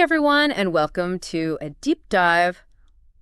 everyone, and welcome to a deep dive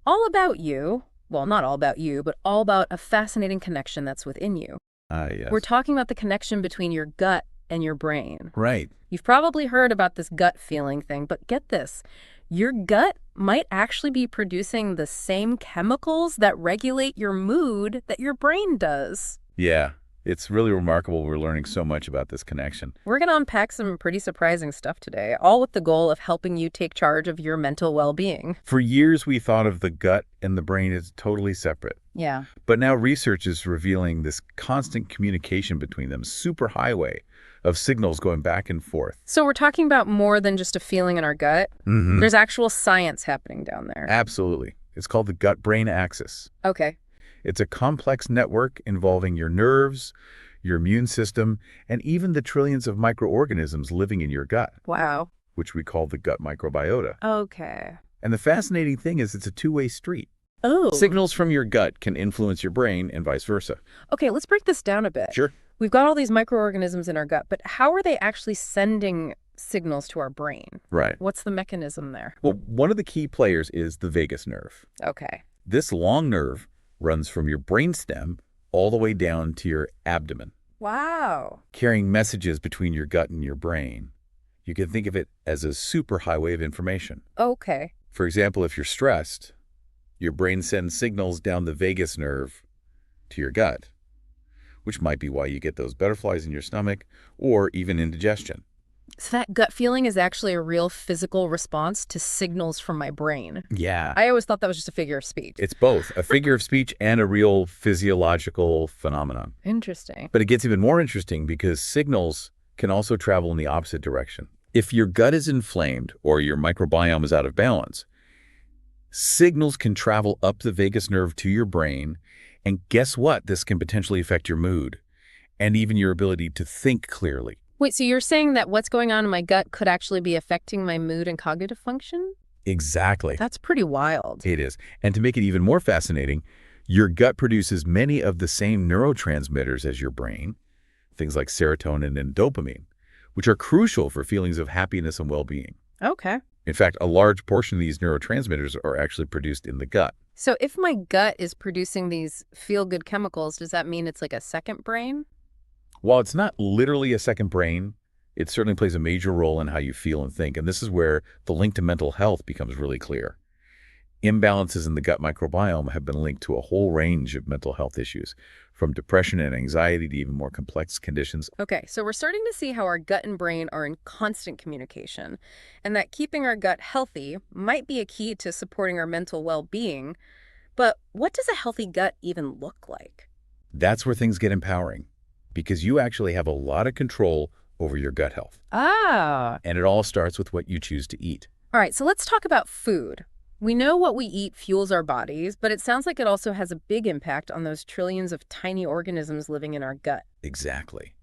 all about you. Well, not all about you, but all about a fascinating connection that's within you. Yes. We're talking about the connection between your gut and your brain. Right. You've probably heard about this gut feeling thing, but get this. Your gut might actually be producing the same chemicals that regulate your mood that your brain does. Yeah. It's really remarkable we're learning so much about this connection. We're going to unpack some pretty surprising stuff today, all with the goal of helping you take charge of your mental well-being. For years, we thought of the gut and the brain as totally separate. Yeah. But now research is revealing this constant communication between them, superhighway of signals going back and forth. So we're talking about more than just a feeling in our gut. Mm-hmm. There's actual science happening down there. Absolutely. It's called the gut-brain axis. Okay. It's a complex network involving your nerves, your immune system, and even the trillions of microorganisms living in your gut, Wow. which we call the gut microbiota. Okay. And the fascinating thing is it's a two-way street. Oh. Signals from your gut can influence your brain and vice versa. Okay, let's break this down a bit. Sure. We've got all these microorganisms in our gut, but how are they actually sending signals to our brain? Right. What's the mechanism there? Well, one of the key players is the vagus nerve. Okay. This long nerve runs from your brainstem all the way down to your abdomen, Wow. carrying messages between your gut and your brain. You can think of it as a superhighway of information. Okay. For example, if you're stressed, your brain sends signals down the vagus nerve to your gut, which might be why you get those butterflies in your stomach or even indigestion. So that gut feeling is actually a real physical response to signals from my brain. Yeah. I always thought that was just a figure of speech. It's both a figure of speech and a real physiological phenomenon. Interesting. But it gets even more interesting because signals can also travel in the opposite direction. If your gut is inflamed or your microbiome is out of balance, signals can travel up the vagus nerve to your brain. And guess what? This can potentially affect your mood and even your ability to think clearly. Wait, so you're saying that what's going on in my gut could actually be affecting my mood and cognitive function? Exactly. That's pretty wild. It is. And to make it even more fascinating, your gut produces many of the same neurotransmitters as your brain, things like serotonin and dopamine, which are crucial for feelings of happiness and well-being. Okay. In fact, a large portion of these neurotransmitters are actually produced in the gut. So if my gut is producing these feel-good chemicals, does that mean it's like a second brain? While it's not literally a second brain, it certainly plays a major role in how you feel and think. And this is where the link to mental health becomes really clear. Imbalances in the gut microbiome have been linked to a whole range of mental health issues, from depression and anxiety to even more complex conditions. Okay, so we're starting to see how our gut and brain are in constant communication, and that keeping our gut healthy might be a key to supporting our mental well-being. But what does a healthy gut even look like? That's where things get empowering, because you actually have a lot of control over your gut health. Ah. And it all starts with what you choose to eat. All right, so let's talk about food. We know what we eat fuels our bodies, but it sounds like it also has a big impact on those trillions of tiny organisms living in our gut. Exactly.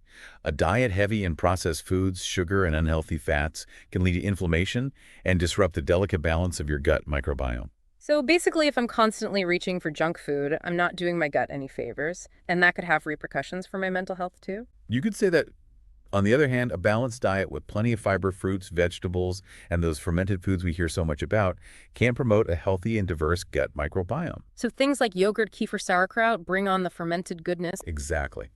A diet heavy in processed foods, sugar, and unhealthy fats can lead to inflammation and disrupt the delicate balance of your gut microbiome. So basically, if I'm constantly reaching for junk food, I'm not doing my gut any favors, and that could have repercussions for my mental health too. You could say that, on the other hand, a balanced diet with plenty of fiber, fruits, vegetables, and those fermented foods we hear so much about can promote a healthy and diverse gut microbiome. So things like yogurt, kefir, sauerkraut bring on the fermented goodness. Exactly.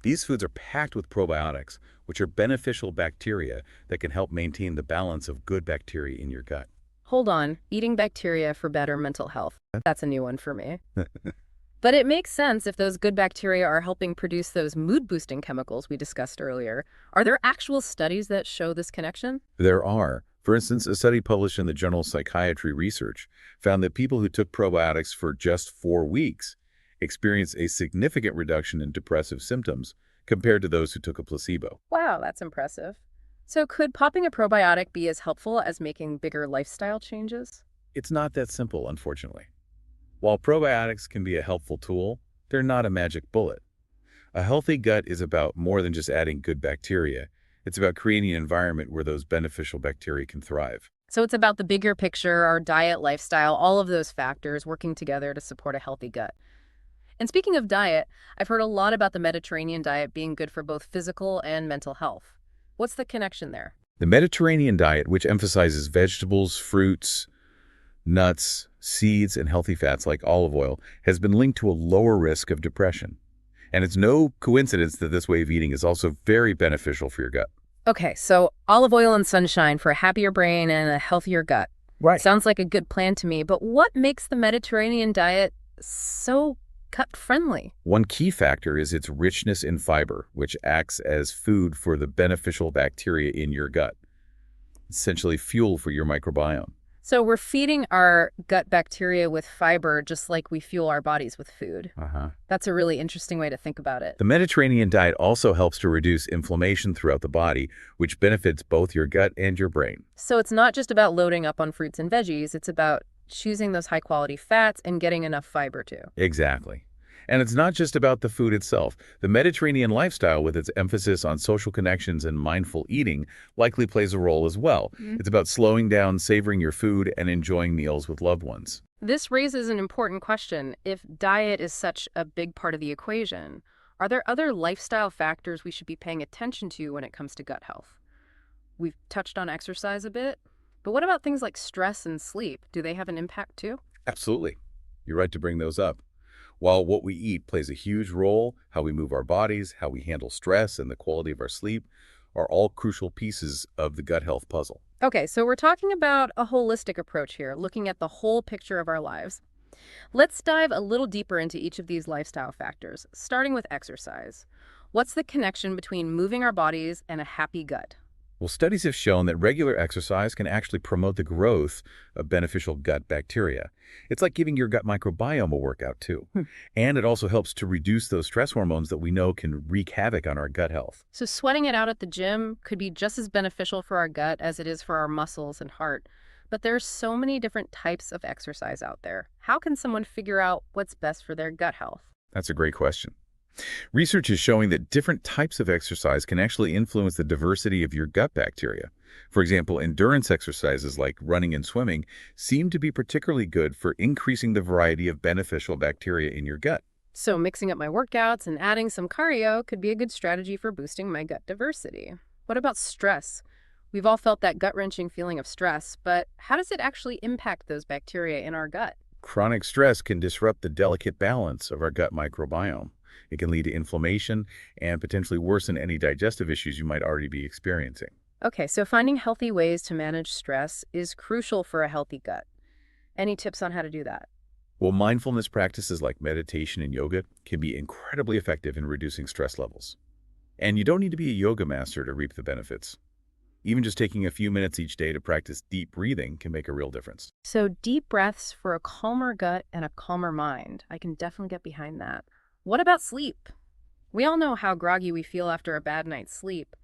These foods are packed with probiotics, which are beneficial bacteria that can help maintain the balance of good bacteria in your gut. Hold on, eating bacteria for better mental health. That's a new one for me. But it makes sense if those good bacteria are helping produce those mood-boosting chemicals we discussed earlier. Are there actual studies that show this connection? There are. For instance, a study published in the journal Psychiatry Research found that people who took probiotics for just 4 weeks experienced a significant reduction in depressive symptoms compared to those who took a placebo. Wow, that's impressive. So could popping a probiotic be as helpful as making bigger lifestyle changes? It's not that simple, unfortunately. While probiotics can be a helpful tool, they're not a magic bullet. A healthy gut is about more than just adding good bacteria. It's about creating an environment where those beneficial bacteria can thrive. So it's about the bigger picture, our diet, lifestyle, all of those factors working together to support a healthy gut. And speaking of diet, I've heard a lot about the Mediterranean diet being good for both physical and mental health. What's the connection there? The Mediterranean diet, which emphasizes vegetables, fruits, nuts, seeds, and healthy fats like olive oil, has been linked to a lower risk of depression. And it's no coincidence that this way of eating is also very beneficial for your gut. Okay, so olive oil and sunshine for a happier brain and a healthier gut. Right. Sounds like a good plan to me, but what makes the Mediterranean diet so gut-friendly? One key factor is its richness in fiber, which acts as food for the beneficial bacteria in your gut, essentially fuel for your microbiome. So we're feeding our gut bacteria with fiber just like we fuel our bodies with food. That's a really interesting way to think about it. The Mediterranean diet also helps to reduce inflammation throughout the body, which benefits both your gut and your brain. So it's not just about loading up on fruits and veggies, it's about choosing those high-quality fats and getting enough fiber too. Exactly. And it's not just about the food itself. The Mediterranean lifestyle, with its emphasis on social connections and mindful eating, likely plays a role as well. It's about slowing down, savoring your food, and enjoying meals with loved ones. This raises an important question. If diet is such a big part of the equation, are there other lifestyle factors we should be paying attention to when it comes to gut health? We've touched on exercise a bit, but what about things like stress and sleep? Do they have an impact too? Absolutely. You're right to bring those up. While what we eat plays a huge role, how we move our bodies, how we handle stress, and the quality of our sleep are all crucial pieces of the gut health puzzle. Okay, so we're talking about a holistic approach here, looking at the whole picture of our lives. Let's dive a little deeper into each of these lifestyle factors, starting with exercise. What's the connection between moving our bodies and a happy gut? Well, studies have shown that regular exercise can actually promote the growth of beneficial gut bacteria. It's like giving your gut microbiome a workout, too. And it also helps to reduce those stress hormones that we know can wreak havoc on our gut health. So sweating it out at the gym could be just as beneficial for our gut as it is for our muscles and heart. But there's so many different types of exercise out there. How can someone figure out what's best for their gut health? That's a great question. Research is showing that different types of exercise can actually influence the diversity of your gut bacteria. For example, endurance exercises like running and swimming seem to be particularly good for increasing the variety of beneficial bacteria in your gut. So mixing up my workouts and adding some cardio could be a good strategy for boosting my gut diversity. What about stress? We've all felt that gut-wrenching feeling of stress, but how does it actually impact those bacteria in our gut? Chronic stress can disrupt the delicate balance of our gut microbiome. It can lead to inflammation and potentially worsen any digestive issues you might already be experiencing. Okay, so finding healthy ways to manage stress is crucial for a healthy gut. Any tips on how to do that? Well, mindfulness practices like meditation and yoga can be incredibly effective in reducing stress levels. And you don't need to be a yoga master to reap the benefits. Even just taking a few minutes each day to practice deep breathing can make a real difference. So deep breaths for a calmer gut and a calmer mind. I can definitely get behind that. What about sleep? We all know how groggy we feel after a bad night's sleep,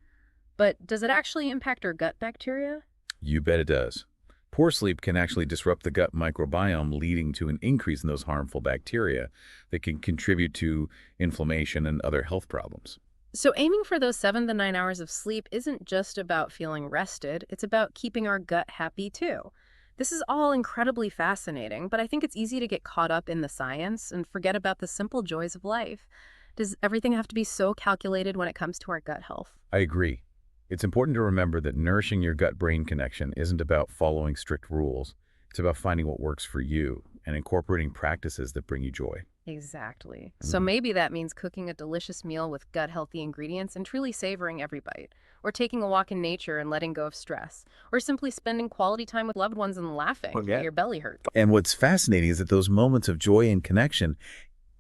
but does it actually impact our gut bacteria? You bet it does. Poor sleep can actually disrupt the gut microbiome, leading to an increase in those harmful bacteria that can contribute to inflammation and other health problems. So aiming for those 7 to 9 hours of sleep isn't just about feeling rested, it's about keeping our gut happy too. This is all incredibly fascinating, but I think it's easy to get caught up in the science and forget about the simple joys of life. Does everything have to be so calculated when it comes to our gut health? I agree. It's important to remember that nourishing your gut-brain connection isn't about following strict rules. It's about finding what works for you and incorporating practices that bring you joy. Exactly. So maybe that means cooking a delicious meal with gut-healthy ingredients and truly savoring every bite, or taking a walk in nature and letting go of stress, or simply spending quality time with loved ones and laughing while your belly hurts. And what's fascinating is that those moments of joy and connection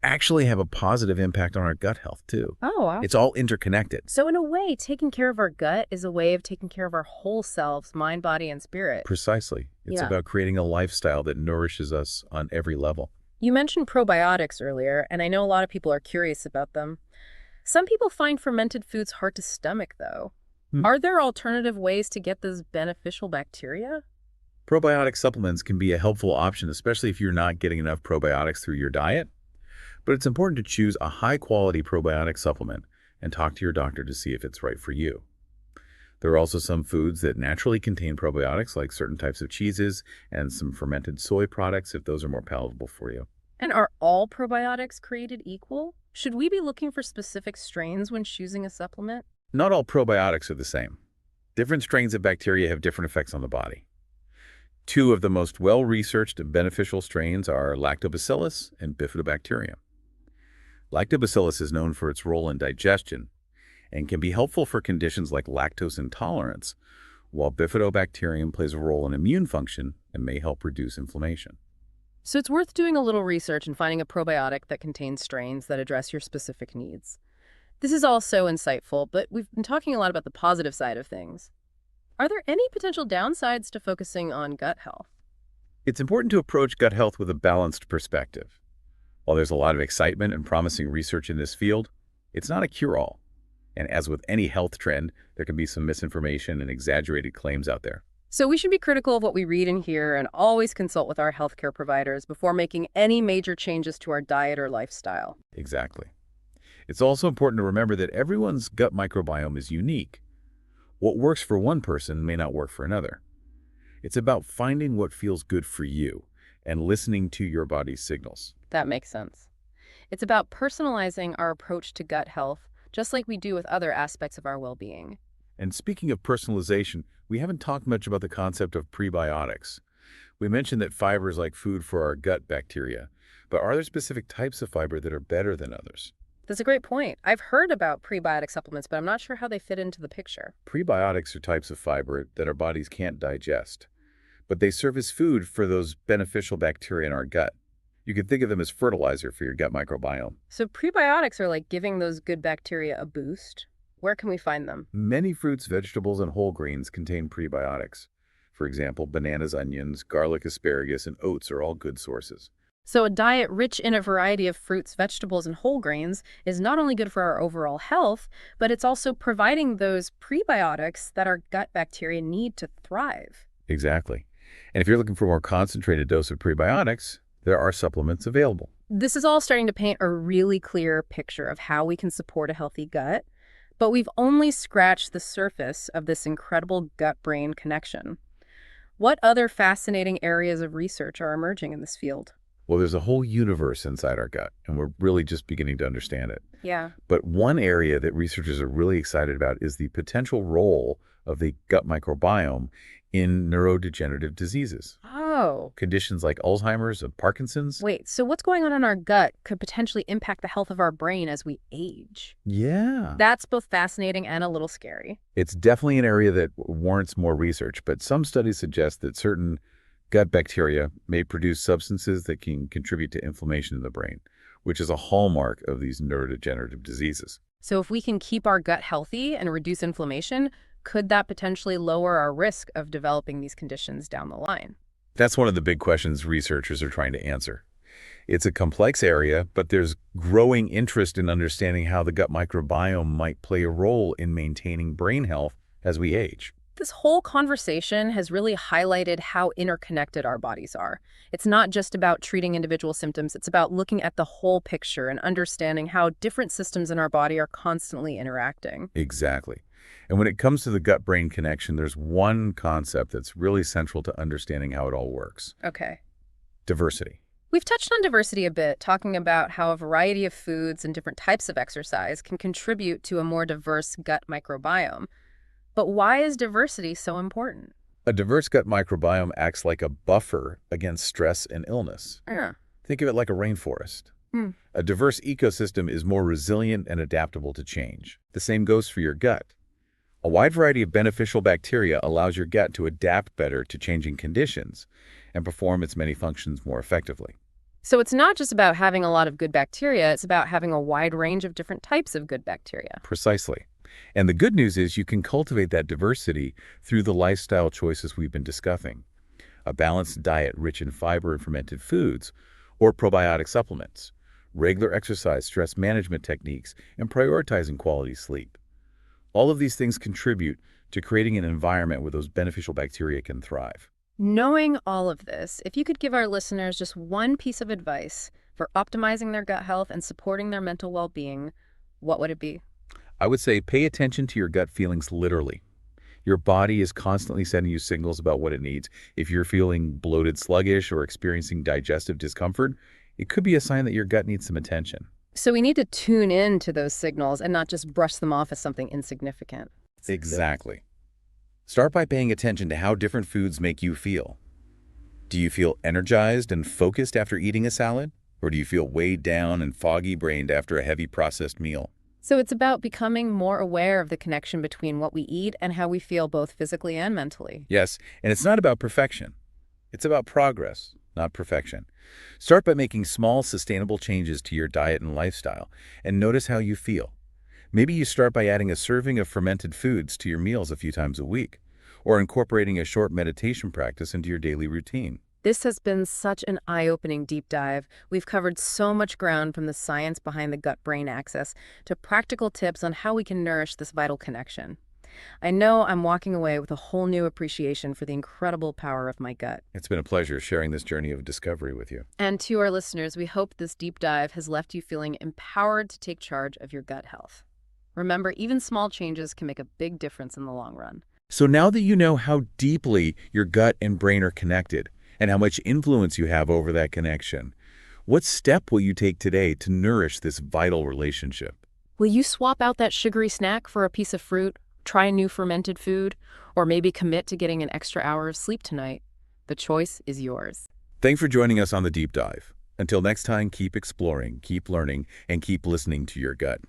actually have a positive impact on our gut health too. Oh, wow. It's all interconnected. So in a way, taking care of our gut is a way of taking care of our whole selves, mind, body, and spirit. Precisely. It's about creating a lifestyle that nourishes us on every level. You mentioned probiotics earlier, and I know a lot of people are curious about them. Some people find fermented foods hard to stomach, though. Are there alternative ways to get those beneficial bacteria? Probiotic supplements can be a helpful option, especially if you're not getting enough probiotics through your diet. But it's important to choose a high-quality probiotic supplement and talk to your doctor to see if it's right for you. There are also some foods that naturally contain probiotics, like certain types of cheeses and some fermented soy products, if those are more palatable for you. And are all probiotics created equal? Should we be looking for specific strains when choosing a supplement? Not all probiotics are the same. Different strains of bacteria have different effects on the body. Two of the most well-researched and beneficial strains are Lactobacillus and Bifidobacterium. Lactobacillus is known for its role in digestion and can be helpful for conditions like lactose intolerance, while Bifidobacterium plays a role in immune function and may help reduce inflammation. So it's worth doing a little research and finding a probiotic that contains strains that address your specific needs. This is all so insightful, but we've been talking a lot about the positive side of things. Are there any potential downsides to focusing on gut health? It's important to approach gut health with a balanced perspective. While there's a lot of excitement and promising research in this field, it's not a cure-all. And as with any health trend, there can be some misinformation and exaggerated claims out there. So we should be critical of what we read and hear and always consult with our healthcare providers before making any major changes to our diet or lifestyle. Exactly. It's also important to remember that everyone's gut microbiome is unique. What works for one person may not work for another. It's about finding what feels good for you and listening to your body's signals. That makes sense. It's about personalizing our approach to gut health, just like we do with other aspects of our well-being. And speaking of personalization, we haven't talked much about the concept of prebiotics. We mentioned that fiber is like food for our gut bacteria, but are there specific types of fiber that are better than others? That's a great point. I've heard about prebiotic supplements, but I'm not sure how they fit into the picture. Prebiotics are types of fiber that our bodies can't digest, but they serve as food for those beneficial bacteria in our gut. You can think of them as fertilizer for your gut microbiome. So prebiotics are like giving those good bacteria a boost. Where can we find them? Many fruits, vegetables, and whole grains contain prebiotics. For example, bananas, onions, garlic, asparagus, and oats are all good sources. So a diet rich in a variety of fruits, vegetables, and whole grains is not only good for our overall health, but it's also providing those prebiotics that our gut bacteria need to thrive. Exactly. And if you're looking for a more concentrated dose of prebiotics, there are supplements available. This is all starting to paint a really clear picture of how we can support a healthy gut, but we've only scratched the surface of this incredible gut-brain connection. What other fascinating areas of research are emerging in this field? Well, there's a whole universe inside our gut, and we're really just beginning to understand it. Yeah. But one area that researchers are really excited about is the potential role of the gut microbiome in neurodegenerative diseases. Oh. Conditions like Alzheimer's and Parkinson's. Wait, so what's going on in our gut could potentially impact the health of our brain as we age? Yeah. That's both fascinating and a little scary. It's definitely an area that warrants more research, but some studies suggest that certain gut bacteria may produce substances that can contribute to inflammation in the brain, which is a hallmark of these neurodegenerative diseases. So if we can keep our gut healthy and reduce inflammation, could that potentially lower our risk of developing these conditions down the line? That's one of the big questions researchers are trying to answer. It's a complex area, but there's growing interest in understanding how the gut microbiome might play a role in maintaining brain health as we age. This whole conversation has really highlighted how interconnected our bodies are. It's not just about treating individual symptoms, it's about looking at the whole picture and understanding how different systems in our body are constantly interacting. Exactly. And when it comes to the gut-brain connection, there's one concept that's really central to understanding how it all works. Okay. Diversity. We've touched on diversity a bit, talking about how a variety of foods and different types of exercise can contribute to a more diverse gut microbiome. But why is diversity so important? A diverse gut microbiome acts like a buffer against stress and illness. Yeah. Think of it like a rainforest. A diverse ecosystem is more resilient and adaptable to change. The same goes for your gut. A wide variety of beneficial bacteria allows your gut to adapt better to changing conditions and perform its many functions more effectively. So it's not just about having a lot of good bacteria, it's about having a wide range of different types of good bacteria. Precisely. And the good news is you can cultivate that diversity through the lifestyle choices we've been discussing. A balanced diet rich in fiber and fermented foods, or probiotic supplements, regular exercise, stress management techniques, and prioritizing quality sleep. All of these things contribute to creating an environment where those beneficial bacteria can thrive. Knowing all of this, if you could give our listeners just one piece of advice for optimizing their gut health and supporting their mental well-being, what would it be? I would say pay attention to your gut feelings literally. Your body is constantly sending you signals about what it needs. If you're feeling bloated, sluggish, or experiencing digestive discomfort, it could be a sign that your gut needs some attention. So we need to tune in to those signals and not just brush them off as something insignificant. Exactly. Start by paying attention to how different foods make you feel. Do you feel energized and focused after eating a salad? Or do you feel weighed down and foggy-brained after a heavy processed meal? So it's about becoming more aware of the connection between what we eat and how we feel both physically and mentally. Yes, and it's not about perfection. It's about progress, not perfection. Start by making small, sustainable changes to your diet and lifestyle, and notice how you feel. Maybe you start by adding a serving of fermented foods to your meals a few times a week, or incorporating a short meditation practice into your daily routine. This has been such an eye-opening deep dive. We've covered so much ground, from the science behind the gut-brain axis to practical tips on how we can nourish this vital connection. I know I'm walking away with a whole new appreciation for the incredible power of my gut. It's been a pleasure sharing this journey of discovery with you. And to our listeners, we hope this deep dive has left you feeling empowered to take charge of your gut health. Remember, even small changes can make a big difference in the long run. So now that you know how deeply your gut and brain are connected, and how much influence you have over that connection, what step will you take today to nourish this vital relationship? Will you swap out that sugary snack for a piece of fruit, try a new fermented food, or maybe commit to getting an extra hour of sleep tonight? The choice is yours. Thanks for joining us on the Deep Dive. Until next time, keep exploring, keep learning, and keep listening to your gut.